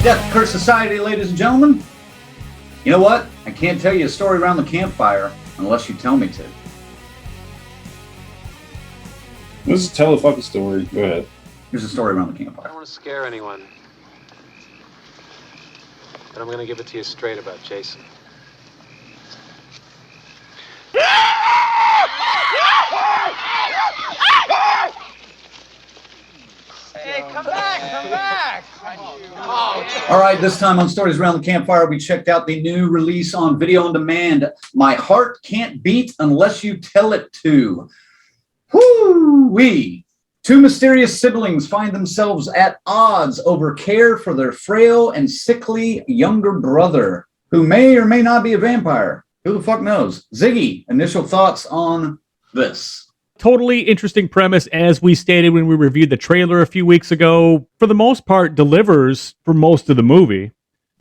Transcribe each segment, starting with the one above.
Death Curse Society, ladies and gentlemen. You know what? I can't tell you a story around the campfire unless you tell me to. This is tell a fucking story. Go ahead. Here's a story around the I campfire. don't want to scare anyone, but I'm going to give it to you straight about Jason. Hey, come back! All right, this time on Stories Around the Campfire, we checked out the new release on video on demand, My Heart Can't Beat Unless You Tell It To. Whoo-wee! Two mysterious siblings find themselves at odds over care for their frail and sickly younger brother, who may or may not be a vampire. Who the fuck knows? Ziggy, initial thoughts on this? Totally interesting premise, as we stated when we reviewed the trailer a few weeks ago. For the most part, delivers for most of the movie.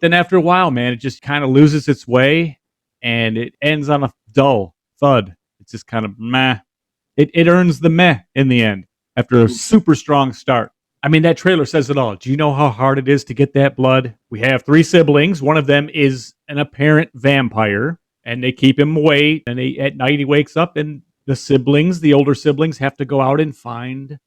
Then after a while, man, it just kind of loses its way, and it ends on a dull thud. It's just kind of meh. It earns the meh in the end after a super strong start. I mean, that trailer says it all. Do you know how hard it is to get that blood? We have three siblings. One of them is an apparent vampire, and they keep him away. And at night he wakes up, and the siblings, the older siblings, have to go out and find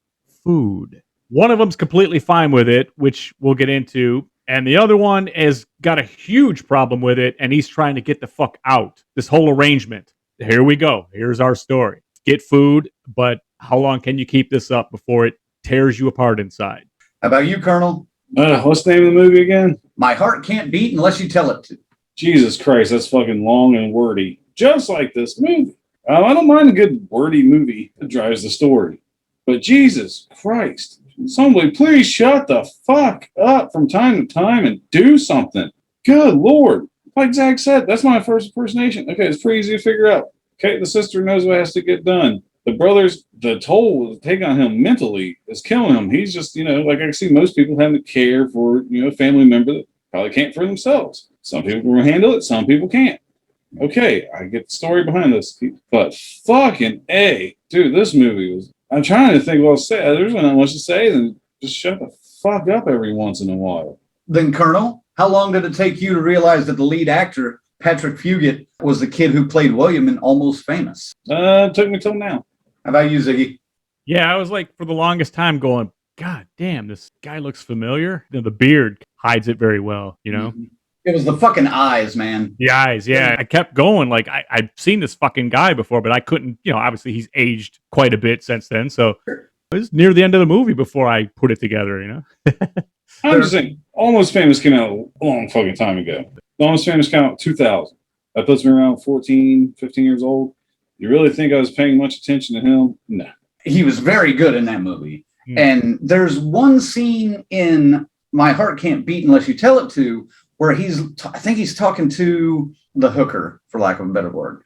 food. One of them's completely fine with it, which we'll get into. And the other one has got a huge problem with it, and he's trying to get the fuck out. This whole arrangement. Here we go. Here's our story. Get food, but how long can you keep this up before it tears you apart inside? How about you, Colonel? What's the name of the movie again? My Heart Can't Beat Unless You Tell It To. Jesus Christ, that's fucking long and wordy. Just like this movie. I don't mind a good wordy movie that drives the story. But Jesus Christ, somebody please shut the fuck up from time to time and do something. Good Lord. Like Zach said, that's my first impersonation. Okay, it's pretty easy to figure out. Okay, the sister knows what has to get done. The brothers, the toll to take on him mentally is killing him. He's just, like I see most people having to care for, a family member that probably can't for themselves. Some people can handle it, some people can't. Okay, I get the story behind this. But fucking A, dude, this movie was, I'm trying to think what I'll say. There's not much to say, then just shut the fuck up every once in a while. Then, Colonel, how long did it take you to realize that the lead actor, Patrick Fugit, was the kid who played William in Almost Famous? It took me till now. How about you, Ziggy? Yeah, I was like, for the longest time going, God damn, this guy looks familiar. The beard hides it very well, Mm-hmm. It was the fucking eyes, man. The eyes, yeah. I kept going, like, I've seen this fucking guy before, but I couldn't, obviously he's aged quite a bit since then, so it was near the end of the movie before I put it together, I'm just saying, Almost Famous came out a long fucking time ago. Almost Famous came out in 2000. That puts me around 14, 15 years old. You really think I was paying much attention to him? No. He was very good in that movie. And there's one scene in My Heart Can't Beat Unless You Tell It To where I think he's talking to the hooker, for lack of a better word.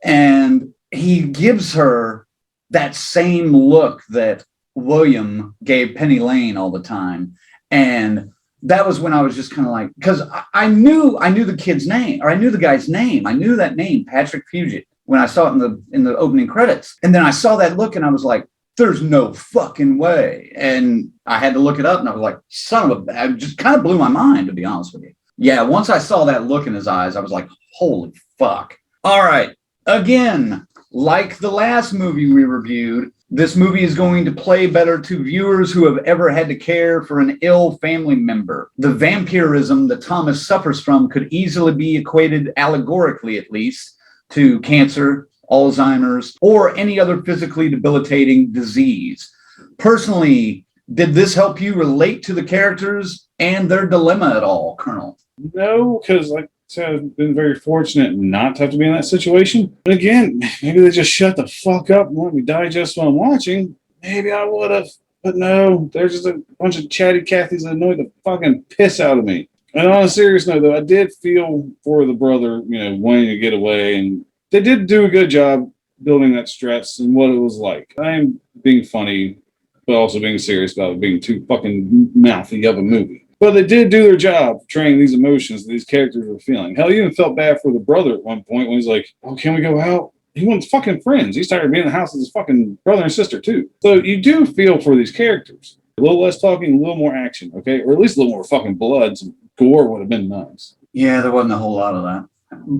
And he gives her that same look that William gave Penny Lane all the time. And that was when I was just kind of like, because I knew the kid's name, or I knew the guy's name. I knew that name, Patrick Fugit, when I saw it in the opening credits. And then I saw that look and I was like, there's no fucking way. And I had to look it up and I was like, son of a, it just kind of blew my mind, to be honest with you. Yeah, once I saw that look in his eyes, I was like, holy fuck. All right. Again, like the last movie we reviewed, this movie is going to play better to viewers who have ever had to care for an ill family member. The vampirism that Thomas suffers from could easily be equated, allegorically at least, to cancer, Alzheimer's, or any other physically debilitating disease. Personally, did this help you relate to the characters and their dilemma at all, Colonel? No, because like I said, I've been very fortunate not to have to be in that situation. But again, maybe they just shut the fuck up and let me digest what I'm watching. Maybe I would have. But no, there's just a bunch of chatty Cathys that annoy the fucking piss out of me. And on a serious note, though, I did feel for the brother, wanting to get away. And they did do a good job building that stress and what it was like. I am being funny, but also being serious about it being too fucking mouthy of a movie. But they did do their job portraying these emotions that these characters were feeling. Hell, you even felt bad for the brother at one point when he's like, oh, can we go out? He wants fucking friends. He's tired of being in the house with his fucking brother and sister, too. So you do feel for these characters. A little less talking, a little more action, okay? Or at least a little more fucking blood. Some gore would have been nice. Yeah, there wasn't a whole lot of that.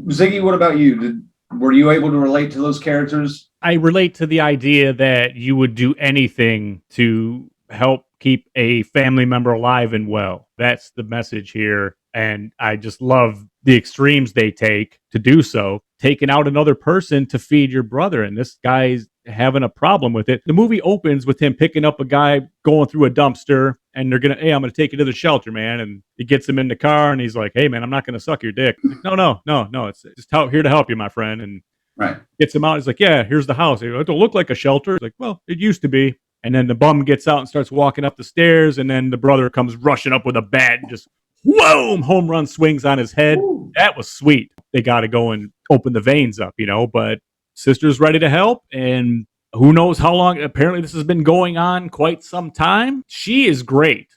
Ziggy, what about you? Were you able to relate to those characters? I relate to the idea that you would do anything to help keep a family member alive and well. That's the message here. And I just love the extremes they take to do so. Taking out another person to feed your brother. And this guy's having a problem with it. The movie opens with him picking up a guy going through a dumpster, and they're gonna, hey, I'm gonna take you to the shelter, man. And he gets him in the car, and he's like, hey, man, I'm not gonna suck your dick. Like, no, it's just here to help you, my friend. And Right. gets him out. He's like, yeah, here's the house. It don't look like a shelter. He's like, well, it used to be. And then the bum gets out and starts walking up the stairs, and then the brother comes rushing up with a bat and just whoa, home run swings on his head. Ooh. That was sweet. They got to go and open the veins up, but sister's ready to help. And who knows how long. Apparently this has been going on quite some time. She is great.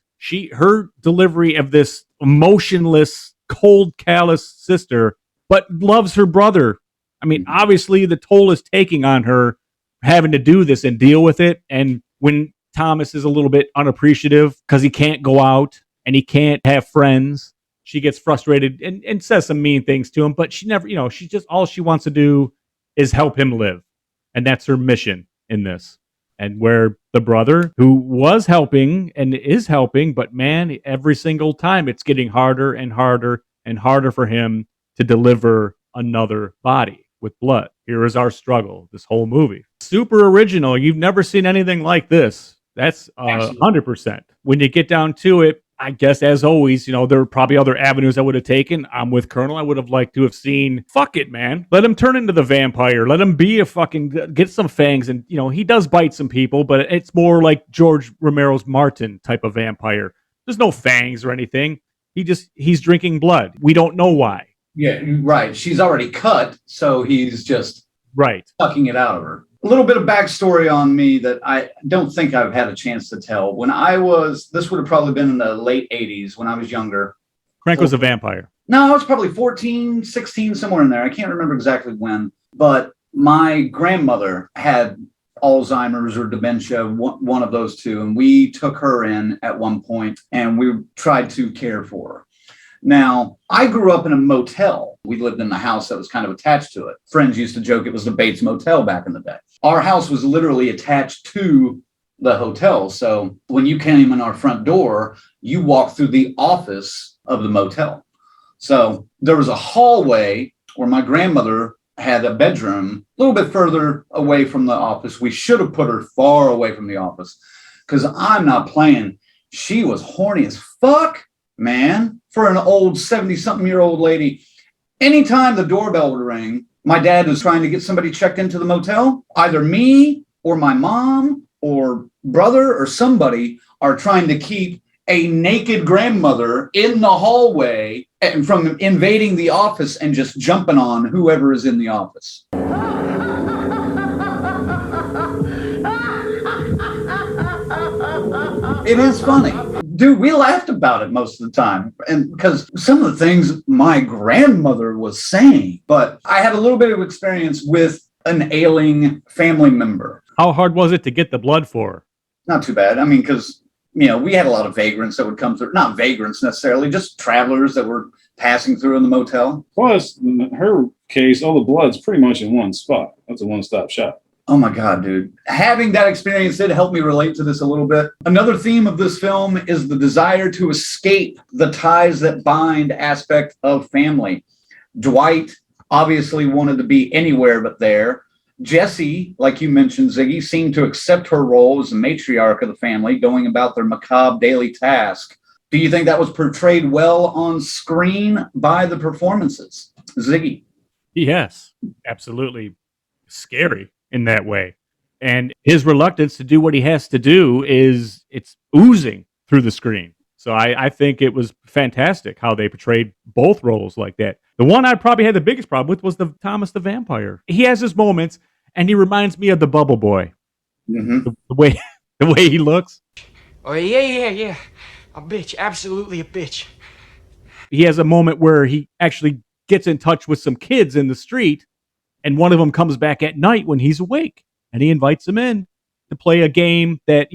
Her delivery of this emotionless, cold, callous sister, but loves her brother. I mean, obviously the toll is taking on her having to do this and deal with it. And when Thomas is a little bit unappreciative because he can't go out and he can't have friends, she gets frustrated and says some mean things to him, but she never, she just, all she wants to do is help him live. And that's her mission in this. And where the brother, who was helping and is helping, but man, every single time it's getting harder and harder and harder for him to deliver another body with blood. Here is our struggle, this whole movie. Super original. You've never seen anything like this. That's 100%. When you get down to it, I guess, as always, there are probably other avenues I would have taken. I'm with Colonel. I would have liked to have seen, fuck it, man. Let him turn into the vampire. Let him be get some fangs. And, he does bite some people, but it's more like George Romero's Martin type of vampire. There's no fangs or anything. He's drinking blood. We don't know why. Yeah, right. She's already cut, so he's just sucking it out of her. A little bit of backstory on me that I don't think I've had a chance to tell. When this would have probably been in the late 80s when I was younger. Frank was a vampire. No, I was probably 14, 16, somewhere in there. I can't remember exactly when. But my grandmother had Alzheimer's or dementia, one of those two. And we took her in at one point and we tried to care for her. Now, I grew up in a motel. We lived in a house that was kind of attached to it. Friends used to joke it was the Bates Motel back in the day. Our house was literally attached to the hotel. So when you came in our front door, you walked through the office of the motel. So there was a hallway where my grandmother had a bedroom a little bit further away from the office. We should have put her far away from the office because I'm not playing. She was horny as fuck, man, for an old 70-something-year-old lady. Anytime the doorbell would ring, my dad was trying to get somebody checked into the motel. Either me or my mom or brother or somebody are trying to keep a naked grandmother in the hallway and from invading the office and just jumping on whoever is in the office. It is funny. Dude, we laughed about it most of the time. And because some of the things my grandmother was saying, but I had a little bit of experience with an ailing family member. How hard was it to get the blood for her? Not too bad. I mean, because, we had a lot of vagrants that would come through. Not vagrants necessarily, just travelers that were passing through in the motel. Plus, in her case, all the blood's pretty much in one spot. That's a one-stop shop. Oh my God, dude. Having that experience did help me relate to this a little bit. Another theme of this film is the desire to escape the ties that bind aspect of family. Dwight obviously wanted to be anywhere but there. Jessie, like you mentioned, Ziggy, seemed to accept her role as the matriarch of the family, going about their macabre daily task. Do you think that was portrayed well on screen by the performances? Ziggy? Yes, absolutely. Scary in that way. And his reluctance to do what he has to do it's oozing through the screen. So I think it was fantastic how they portrayed both roles like that. The one I probably had the biggest problem with was the Thomas the Vampire. He has his moments, and he reminds me of the Bubble Boy. Mm-hmm. The way he looks. Oh, yeah. A bitch. Absolutely a bitch. He has a moment where he actually gets in touch with some kids in the street, and one of them comes back at night when he's awake, and he invites him in to play a game that,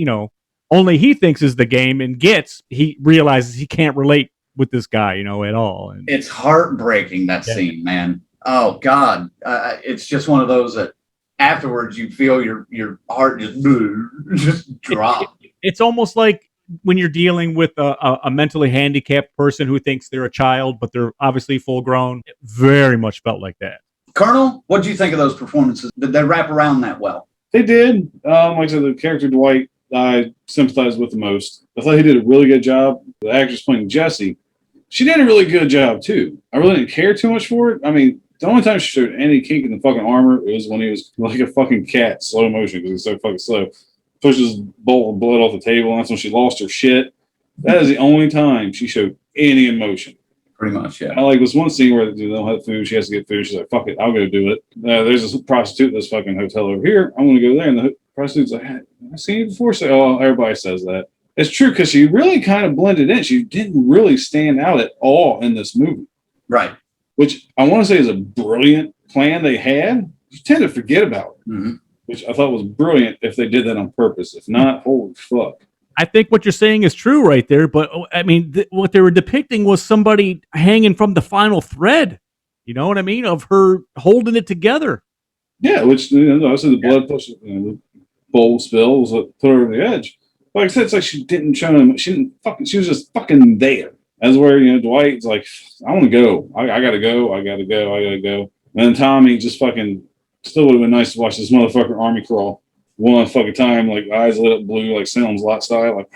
only he thinks is the game and he realizes he can't relate with this guy, at all. And it's heartbreaking, that scene, man. Oh God. It's just one of those that afterwards you feel your heart just drop. It's almost like when you're dealing with a mentally handicapped person who thinks they're a child, but they're obviously full grown. It very much felt like that. Colonel, what do you think of those performances? Did they wrap around that well? They did. Like I said, the character Dwight, I sympathized with the most. I thought he did a really good job. The actress playing Jessie, she did a really good job too. I really didn't care too much for it. I mean, the only time she showed any kink in the fucking armor was when he was like a fucking cat, slow motion, because he's so fucking slow. Pushes bowl of blood off the table, and that's when she lost her shit. That is the only time she showed any emotion. Pretty much, yeah. I like this one scene where they don't have food. She has to get food. She's like, fuck it, I'll go do it. There's this prostitute in this fucking hotel over here. I'm going to go there. And the prostitute's like, have I seen you before? So, oh, everybody says that. It's true, because she really kind of blended in. She didn't really stand out at all in this movie. Right. Which I want to say is a brilliant plan they had. You tend to forget about it. Mm-hmm. Which I thought was brilliant if they did that on purpose. If not, holy fuck. I think what you're saying is true right there, but I mean, what they were depicting was somebody hanging from the final thread. You know what I mean? Of her holding it together. Yeah, which I said the blood push, the bowl spill was what put her over the edge. Like I said, it's like she didn't show him. She was just fucking there. That's where Dwight's like, I want to go. I gotta go. I gotta go. And then Tommy just fucking still would have been nice to watch this motherfucker army crawl one fucking time, like eyes lit up blue, like Salem's Lot style, like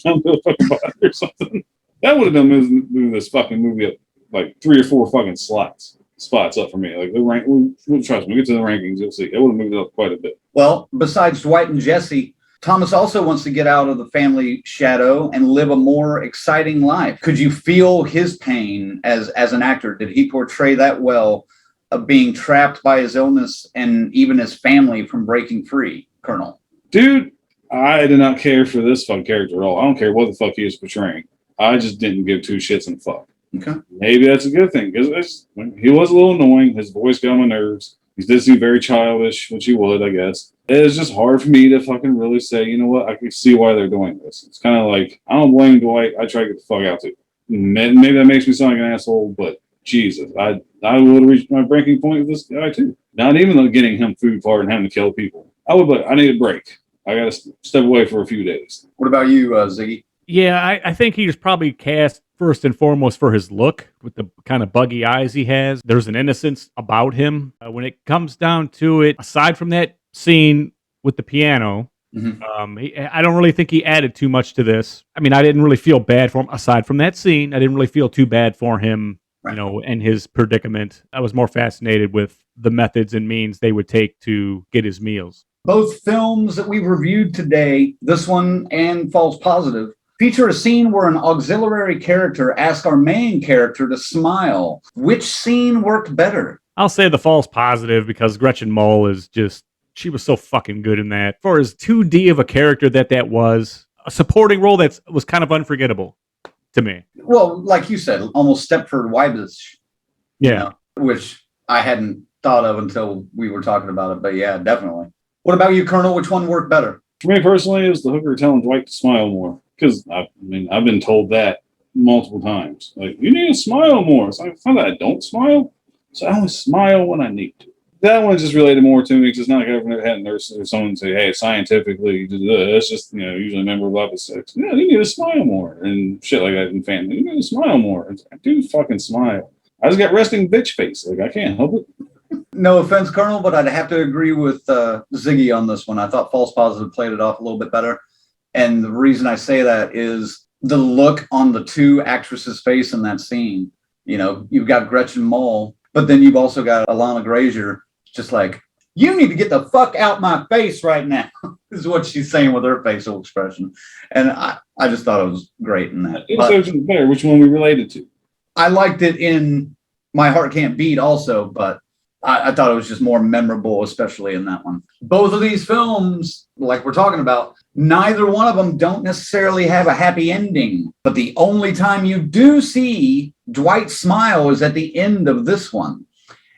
I'm gonna fucking body or something. That would have been moving this fucking movie up like 3 or 4 fucking spots up for me. Like the rank, trust me, we get to the rankings, you'll see. It would have moved it up quite a bit. Well, besides Dwight and Jesse, Thomas also wants to get out of the family shadow and live a more exciting life. Could you feel his pain as an actor? Did he portray that well? Of being trapped by his illness and even his family from breaking free, Colonel? Dude, I did not care for this fucking character at all. I don't care what the fuck he was portraying. I just didn't give 2 shits and fuck. Okay. Maybe that's a good thing, because he was a little annoying. His voice got on my nerves. He did seem very childish, which he would, I guess. It's just hard for me to fucking really say, you know what, I can see why they're doing this. It's kind of like, I don't blame Dwight. I try to get the fuck out too. Maybe that makes me sound like an asshole, but Jesus, I would have reached my breaking point with this guy too. Not even though getting him food part and having to kill people. I need a break. I got to step away for a few days. What about you, Ziggy? Yeah, I think he was probably cast first and foremost for his look, with the kind of buggy eyes he has. There's an innocence about him. When it comes down to it, aside from that scene with the piano, I don't really think he added too much to this. I mean, I didn't really feel bad for him. Aside from that scene, I didn't really feel too bad for him. Right. And his predicament. I was more fascinated with the methods and means they would take to get his meals. Both films that we've reviewed today, this one and False Positive, feature a scene where an auxiliary character asks our main character to smile. Which scene worked better? I'll say the False Positive, because Gretchen Mol is just, she was so fucking good in that. For as 2D of a character that was, a supporting role that was kind of unforgettable to me. Well, like you said, almost Stepford Wives. Yeah. Which I hadn't thought of until we were talking about it. But yeah, definitely. What about you, Colonel? Which one worked better? For me personally, it was the hooker telling Dwight to smile more. Because, I've been told that multiple times. Like, you need to smile more. So I find that I don't smile. So I only smile when I need to. That one just related more to me, because it's not like I've never had nurses or someone say, hey, scientifically, it's just, usually a member of opposite sex. You need to smile more and shit like that in family. You need to smile more. I do fucking smile. I just got resting bitch face. Like, I can't help it. No offense, Colonel, but I'd have to agree with Ziggy on this one. I thought False Positive played it off a little bit better. And the reason I say that is the look on the 2 actresses' face in that scene. You've got Gretchen Mol, but then you've also got Alana Grazer. Just like, you need to get the fuck out my face right now, is what she's saying with her facial expression. And I just thought it was great in that. Better, which one we related to? I liked it in My Heart Can't Beat also, but I thought it was just more memorable, especially in that one. Both of these films, like we're talking about, neither one of them don't necessarily have a happy ending. But the only time you do see Dwight smile is at the end of this one.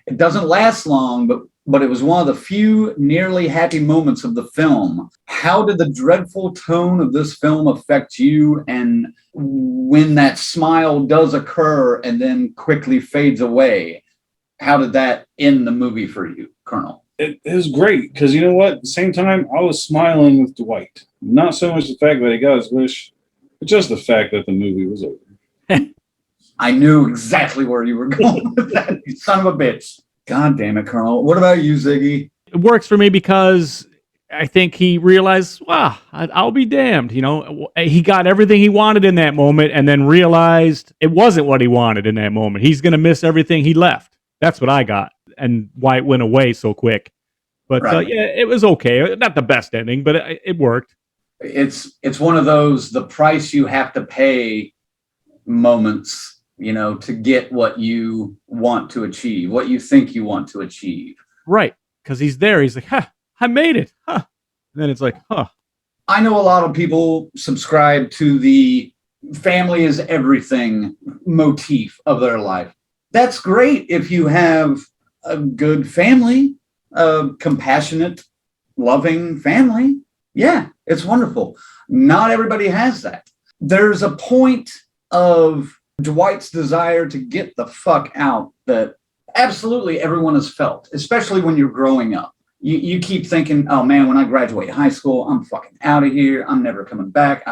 It doesn't last long, but but it was one of the few nearly happy moments of the film. How did the dreadful tone of this film affect you? And when that smile does occur and then quickly fades away, how did that end the movie for you, Colonel? It was great because you know what? At the same time, I was smiling with Dwight. Not so much the fact that he got his wish, but just the fact that the movie was over. I knew exactly where you were going with that, you son of a bitch. God damn it, Colonel. What about you, Ziggy? It works for me because I think he realized, wow, I'll be damned. You know, he got everything he wanted in that moment and then realized it wasn't what he wanted in that moment. He's going to miss everything he left. That's what I got and why it went away so quick. But Right. yeah, it was okay. Not the best ending, but it worked. It's one of those, the price you have to pay moments, you know, to get what you want to achieve, what you think you want to achieve. Right. Because he's there. He's like, huh, I made it. Huh. And then it's like, huh. I know a lot of people subscribe to the family is everything motif of their life. That's great if you have a good family, a compassionate, loving family. Yeah, it's wonderful. Not everybody has that. There's a point of Dwight's desire to get the fuck out that absolutely everyone has felt, especially when you're growing up. You keep thinking, oh man, when I graduate high school, I'm fucking out of here. I'm never coming back.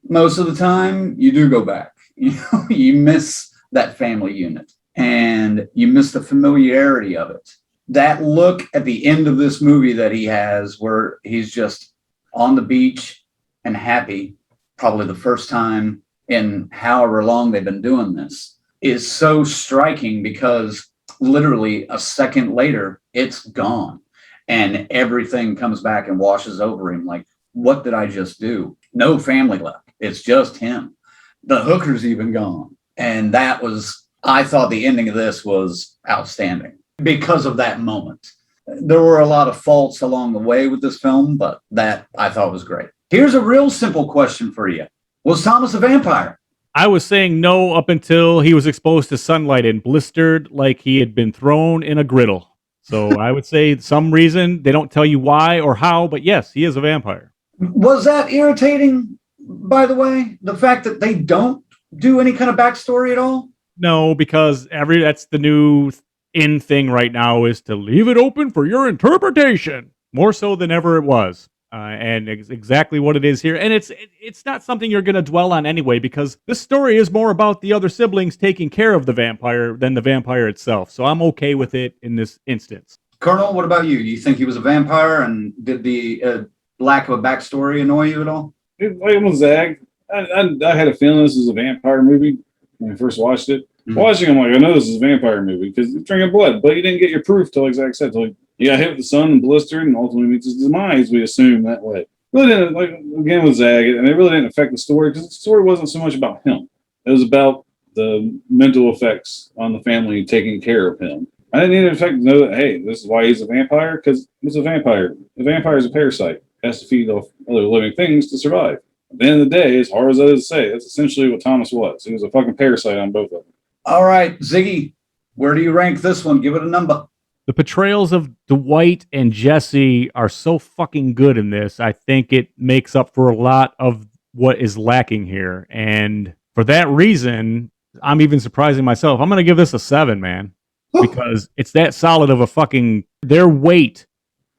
Most of the time you do go back. You miss that family unit and you miss the familiarity of it. That look at the end of this movie that he has where he's just on the beach and happy, probably the first time in however long they've been doing this, is so striking because literally a second later, it's gone. And everything comes back and washes over him. Like, what did I just do? No family left. It's just him. The hooker's even gone. And that was, I thought the ending of this was outstanding because of that moment. There were a lot of faults along the way with this film, but that I thought was great. Here's a real simple question for you. Was Thomas a vampire? I was saying no up until he was exposed to sunlight and blistered like he had been thrown in a griddle. So I would say some reason, they don't tell you why or how, but yes, he is a vampire. Was that irritating, by the way? The fact that they don't do any kind of backstory at all? No, because that's the new in thing right now is to leave it open for your interpretation. More so than ever it was. And exactly what it is here. And it's not something you're going to dwell on anyway, because this story is more about the other siblings taking care of the vampire than the vampire itself. So I'm okay with it in this instance. Colonel, what about you? Do you think he was a vampire? And did the lack of a backstory annoy you at all? It was Zag. I had a feeling this was a vampire movie when I first watched it. Mm-hmm. Watching, I'm like, I know this is a vampire movie because it's drinking blood, but you didn't get your proof till, like Zach said, till he got hit with the sun and blistered and ultimately meets his demise, we assume that way. Really didn't, like, again with Zag, and it really didn't affect the story because the story wasn't so much about him. It was about the mental effects on the family taking care of him. I didn't even affect to know that, hey, this is why he's a vampire, because he's a vampire. A vampire is a parasite. It has to feed off other living things to survive. At the end of the day, as hard as that is to say, that's essentially what Thomas was. He was a fucking parasite on both of them. All right, Ziggy, where do you rank this one? Give it a number. The portrayals of Dwight and Jesse are so fucking good in this. I think it makes up for a lot of what is lacking here. And for that reason, I'm even surprising myself. I'm going to give this a 7, man. Because it's that solid of a fucking... Their weight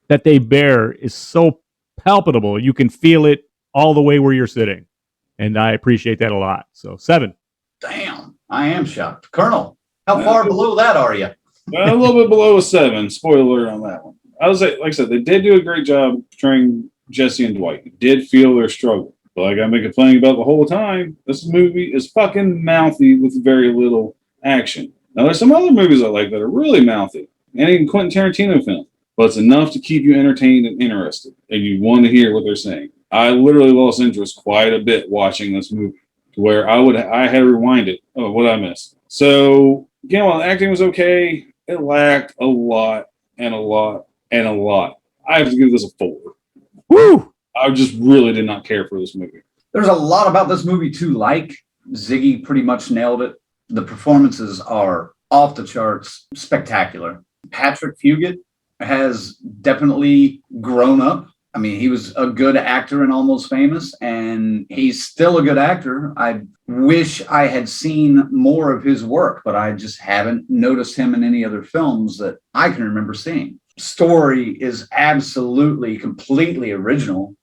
that they bear is so palpable. You can feel it all the way where you're sitting. And I appreciate that a lot. So 7. Damn, I am shocked. Colonel, how far below that are you? A little bit below a 7. Spoiler alert on that one. I was like I said, they did do a great job portraying Jesse and Dwight. You did feel their struggle. But like I've been complaining about the whole time, this movie is fucking mouthy with very little action. Now, there's some other movies I like that are really mouthy, and even Quentin Tarantino film, but it's enough to keep you entertained and interested, and you want to hear what they're saying. I literally lost interest quite a bit watching this movie, to where I had to rewind it. Oh, what did I miss? So, again, while the acting was okay, it lacked a lot and a lot and a lot. I have to give this a 4. Woo! I just really did not care for this movie. There's a lot about this movie to like. Ziggy pretty much nailed it. The performances are off the charts, spectacular. Patrick Fugit has definitely grown up. I mean, he was a good actor in Almost Famous, and he's still a good actor. I wish I had seen more of his work, but I just haven't noticed him in any other films that I can remember seeing. Story is absolutely, completely original.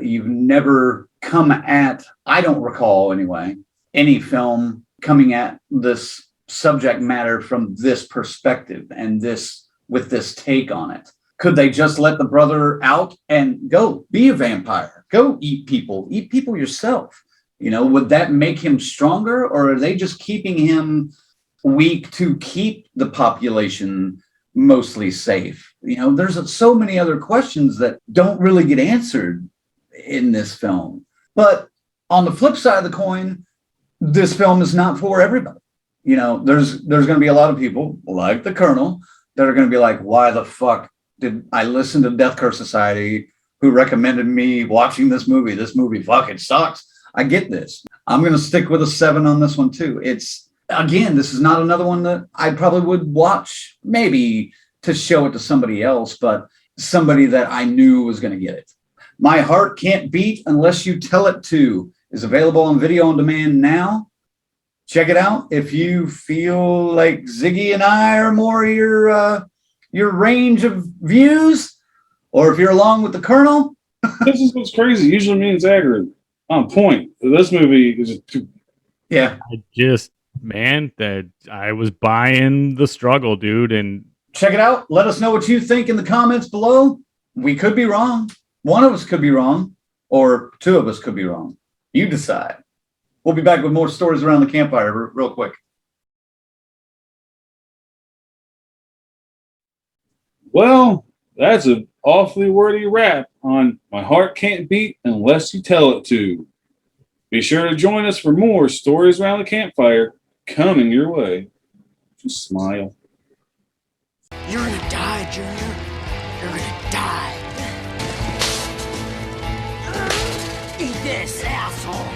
You've never come at, I don't recall anyway, any film coming at this subject matter from this perspective and this with this take on it. Could they just let the brother out and go be a vampire? Go eat people yourself. You know, would that make him stronger, or are they just keeping him weak to keep the population mostly safe? You know, there's so many other questions that don't really get answered in this film. But on the flip side of the coin, this film is not for everybody. You know, there's going to be a lot of people like the Colonel that are going to be like, why the fuck did I listen to Death Curse Society, who recommended me watching this movie? This movie fucking sucks. I get this. I'm going to stick with a 7 on this one too. It's, again, this is not another one that I probably would watch, maybe to show it to somebody else, but somebody that I knew was going to get it. My Heart Can't Beat Unless You Tell It To is available on video on demand now. Check it out. If you feel like Ziggy and I are more your range of views, or if you're along with the Colonel. This is what's crazy. Usually me and Zach are on point. This movie is Yeah. That I was buying the struggle, dude. And check it out. Let us know what you think in the comments below. We could be wrong. One of us could be wrong, or two of us could be wrong. You decide. We'll be back with more Stories Around the Campfire real quick. Well, that's an awfully wordy wrap on My Heart Can't Beat Unless You Tell It To. Be sure to join us for more Stories Around the Campfire coming your way. Just smile. You're gonna die, Junior. You're gonna die. Eat this, asshole.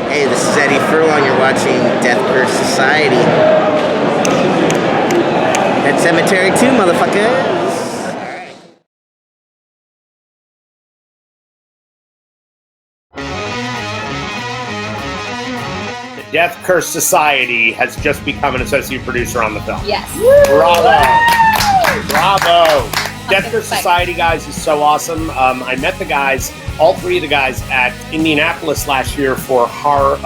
Hey, this is Eddie Furlong. You're watching Death Curse Society. Pet Cemetery 2, motherfuckers. The Death Curse Society has just become an associate producer on the film. Yes. Bravo. Bravo. Death Curse Society, guys, is so awesome. I met the guys, all 3 of the guys, at Indianapolis last year for Horror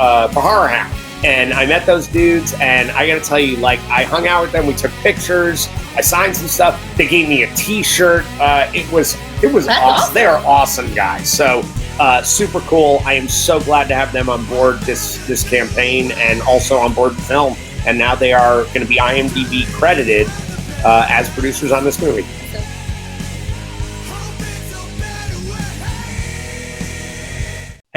Hound. And I met those dudes, and I gotta tell you, like, I hung out with them, we took pictures, I signed some stuff, they gave me a t-shirt. It was awesome. They are awesome guys. So super cool. I am so glad to have them on board this campaign, and also on board the film. And now they are gonna be IMDb credited as producers on this movie.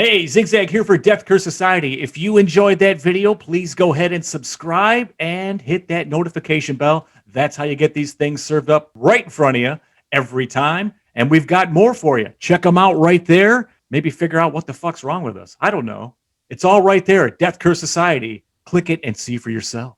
hey, Zigzag here for Death Curse Society. If you enjoyed that video, please go ahead and subscribe and hit that notification bell. That's how you get these things served up right in front of you every time. And we've got more for you. Check them out right there. Maybe figure out what the fuck's wrong with us. I don't know. It's all right there at Death Curse Society. Click it and see for yourself.